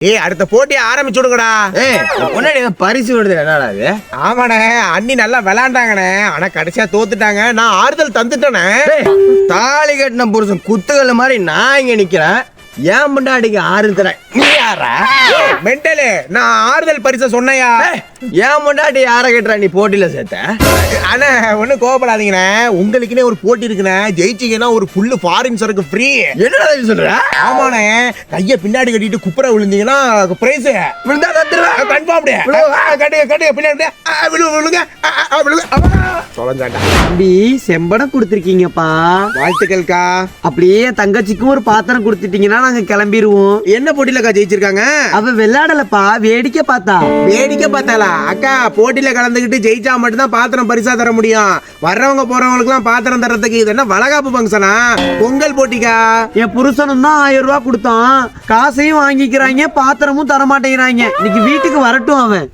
அடுத்த போட்டியை ஆரம்பிச்சு விடுங்கடா. முன்னாடி பரிசு விடுது என்னடா அது? ஆமாண்ணே, அண்ணி நல்லா விளையாண்டாங்கண்ணே. ஆனா கடைசியா தோத்துட்டாங்க. நான் ஆறுதல் தந்துட்டேனே. தாலி கட்டின புருஷன் குத்துகள் மாதிரி நான் இங்க நிக்கிறேன். ஏன் முன்னாடிக்கு ஆறுதல் நீ யாரா? மெண்டலு, நான் ஆறுதல் பரிசை சொன்னையா? ஏன் முன்னாடி யார கேட்டுற நீ போட்டியில சேர்த்த? அண்ணா ஒன்னும் கோவப்படாதீங்கண்ணே. உங்களுக்குன்னே ஒரு போட்டி இருக்குண்ணே. ஜெயிச்சிங்கன்னா ஒரு ஃபுல்லு ஃபாரின் சரக்கு ஃப்ரீ. என்னடா சொல்ற? ஆமாண்ணே, கைய பின்னாடி கட்டிட்டு குப்புற விழுந்தீங்கன்னா பிரைஸ் விழுந்தா தந்துருவேன். கன்ஃபார்ம் கட்டுங்க பின்னாடி விழுங்க. தம்பி செம்படம் கொடுத்துருக்கீங்கப்பா, வாழ்த்துக்கள்க்கா. அப்படியே தங்கச்சிக்கும் ஒரு பாத்திரம் கொடுத்துட்டீங்கன்னா நாங்க கிளம்பிடுவோம். என்ன போட்டியிலக்கா ஜெயிச்சிருக்காங்க? அவ விளையாடலப்பா, வேடிக்கை பார்த்தா. வேடிக்கை பார்த்தாளா? அக்கா, போட்டியில கலந்துக்கிட்டு ஜெயிச்சா மட்டும்தான் பாத்திரம் பரிசா தர முடியும். வர்றவங்க போறவங்களுக்கு எல்லாம் பாத்திரம் தரத்துக்கு இது என்ன வளகாப்பு ஃபங்க்ஷனா? பொங்கல் போட்டிக்கா. என் புருஷனும் தான் 1000 ரூபாய் கொடுத்தான். காசையும் வாங்கிக்கிறாங்க, பாத்திரமும் தர மாட்டேங்கிறாங்க. இன்னைக்கு வீட்டுக்கு வரட்டும் அவன்.